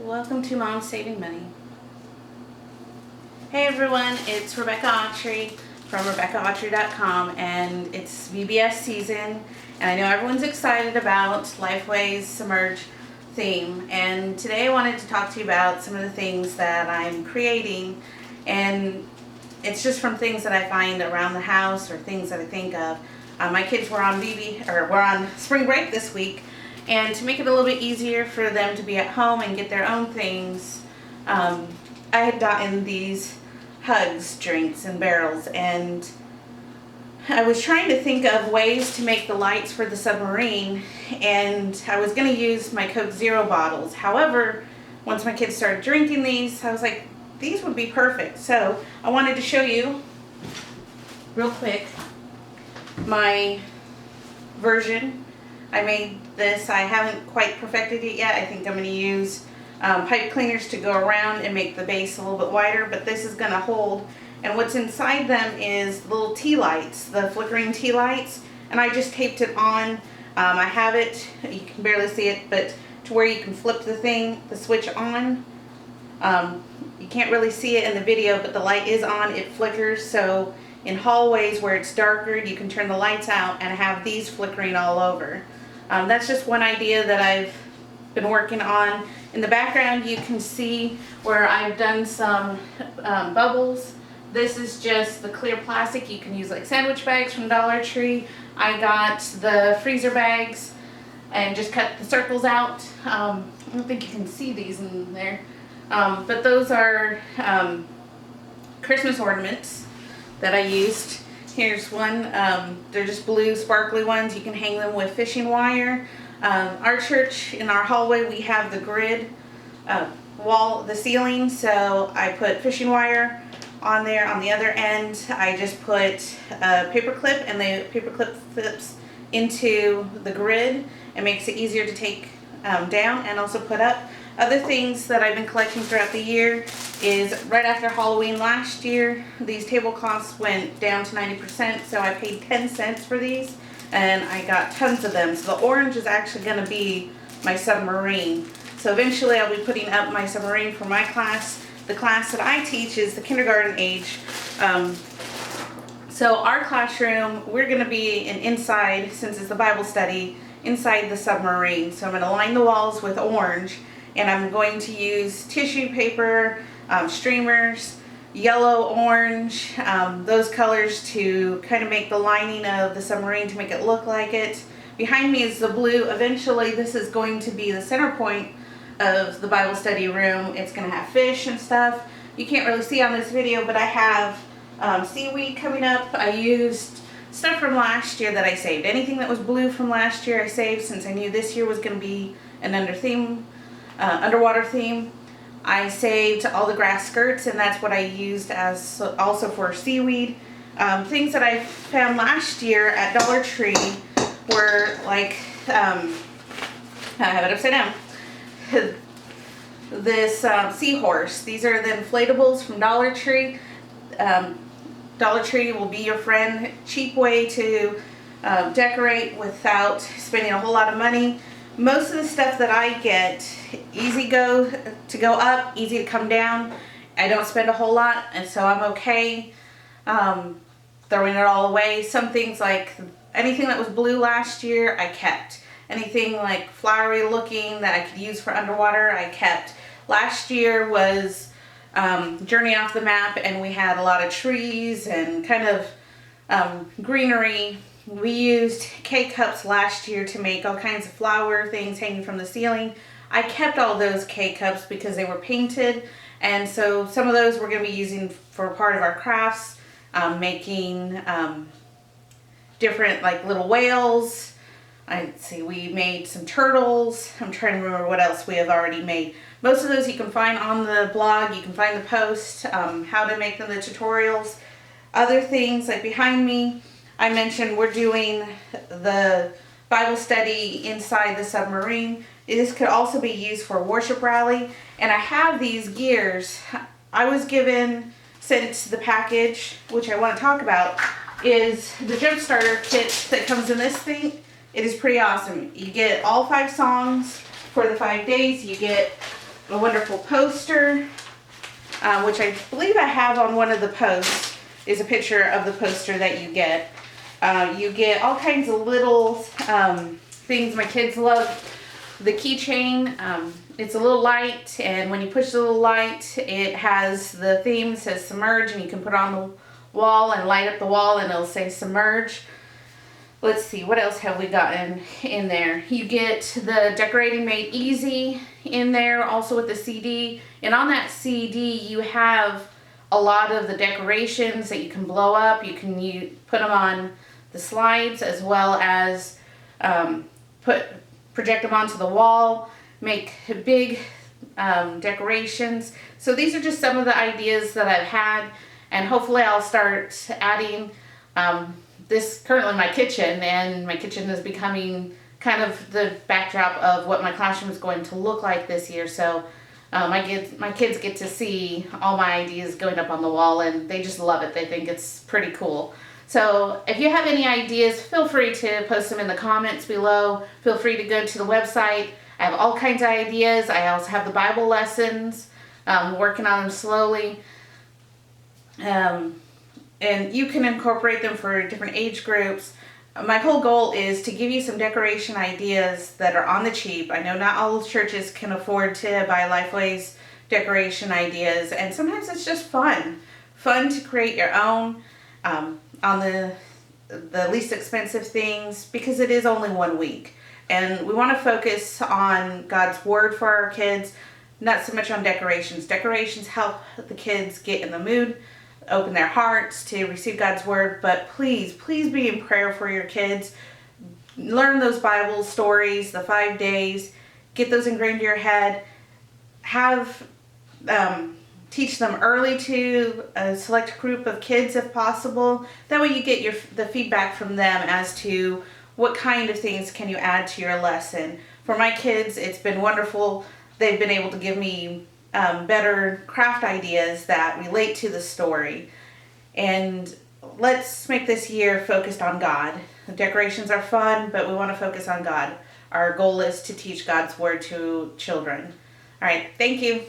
Welcome to Mom's Saving Money. Hey everyone, it's Rebecca Autry from RebeccaAutry.com, and it's VBS season, and I know everyone's excited about Lifeway's Submerged theme, and today I wanted to talk to you about some of the things that I'm creating, and it's just from things that I find around the house or things that I think of. My kids were on spring break this week, and to make it a little bit easier for them to be at home and get their own things, I had gotten these Hugs drinks and barrels, and I was trying to think of ways to make the lights for the submarine, and I was going to use my Coke Zero bottles. However, once my kids started drinking these, I was like, these would be perfect. So I wanted to show you real quick my version. I made this. I haven't quite perfected it yet. I think I'm going to use pipe cleaners to go around and make the base a little bit wider, but this is going to hold. And what's inside them is little tea lights, the flickering tea lights, and I just taped it on. I have it, you can barely see it, but to where you can flip the switch on. You can't really see it in the video, but the light is on, it flickers, so in hallways where it's darker, you can turn the lights out and have these flickering all over. That's just one idea that I've been working on. In the background, you can see where I've done some bubbles. This is just the clear plastic. You can use like sandwich bags from Dollar Tree. I got the freezer bags and just cut the circles out. I don't think you can see these in there. But those are Christmas ornaments that I used. Here's one. They're just blue sparkly ones. You can hang them with fishing wire. Our church, in our hallway, we have the grid wall, the ceiling, so I put fishing wire on there. On the other end, I just put a paper clip, and the paper clip flips into the grid and makes it easier to take down and also put up. Other things that I've been collecting throughout the year is right after Halloween last year, these tablecloths went down to 90%, so I paid 10 cents for these, and I got tons of them. So the orange is actually going to be my submarine. So eventually I'll be putting up my submarine for my class. The class that I teach is the kindergarten age. So our classroom, we're going to be inside, since it's the Bible study, inside the submarine. So I'm going to line the walls with orange, and I'm going to use tissue paper, streamers, yellow, orange, those colors to kind of make the lining of the submarine to make it look like it. Behind me is the blue. Eventually this is going to be the center point of the Bible study room. It's going to have fish and stuff. You can't really see on this video, but I have seaweed coming up. I used stuff from last year that I saved. Anything that was blue from last year I saved, since I knew this year was going to be an underwater theme. I saved all the grass skirts, and that's what I used as also for seaweed. Things that I found last year at Dollar Tree were like, I have it upside down, this seahorse. These are the inflatables from Dollar Tree. Dollar Tree will be your friend. Cheap way to decorate without spending a whole lot of money. Most of the stuff that I get, easy to go up, easy to come down. I don't spend a whole lot, and so I'm okay throwing it all away. Some things, like anything that was blue last year, I kept. Anything like flowery looking that I could use for underwater, I kept. Last year was Journey Off the Map, and we had a lot of trees and kind of greenery. We used K-cups last year to make all kinds of flower things hanging from the ceiling. I kept all those K-cups because they were painted, and so some of those we're going to be using for part of our crafts, making different like little whales. Let's see, we made some turtles. I'm trying to remember what else we have already made. Most of those you can find on the blog. You can find the post, how to make them, the tutorials. Other things like behind me, I mentioned we're doing the Bible study inside the submarine. This could also be used for a worship rally. And I have these gears. I was sent the package, which I want to talk about, is the jump starter kit that comes in this thing. It is pretty awesome. You get all 5 songs for the 5 days. You get a wonderful poster, which I believe I have on one of the posts, is a picture of the poster that you get. You get all kinds of little things. My kids love the keychain. It's a little light, and when you push the little light, it has the theme, it says Submerged, and you can put it on the wall and light up the wall, and it'll say Submerged. Let's see, what else have we gotten in there? You get the Decorating Made Easy in there, also with the CD. And on that CD, you have a lot of the decorations that you can blow up. You can put them on the slides, as well as project them onto the wall, make big decorations. So these are just some of the ideas that I've had, and hopefully I'll start adding this currently in my kitchen, and my kitchen is becoming kind of the backdrop of what my classroom is going to look like this year. So my kids get to see all my ideas going up on the wall, and they just love it. They think it's pretty cool. So if you have any ideas, feel free to post them in the comments below. Feel free to go to the website. I have all kinds of ideas. I also have the Bible lessons, working on them slowly. And you can incorporate them for different age groups. My whole goal is to give you some decoration ideas that are on the cheap. I know not all churches can afford to buy Lifeway's decoration ideas, and sometimes it's just fun to create your own on the least expensive things, because it is only 1 week. And we want to focus on God's Word for our kids, not so much on decorations. Decorations help the kids get in the mood, open their hearts to receive God's Word, but please be in prayer for your kids. Learn those Bible stories, the 5 days, get those ingrained in your head. Teach them early to a select group of kids if possible. That way you get the feedback from them as to what kind of things can you add to your lesson. For my kids, it's been wonderful. They've been able to give me better craft ideas that relate to the story. And let's make this year focused on God. The decorations are fun, but we want to focus on God. Our goal is to teach God's Word to children. All right, thank you.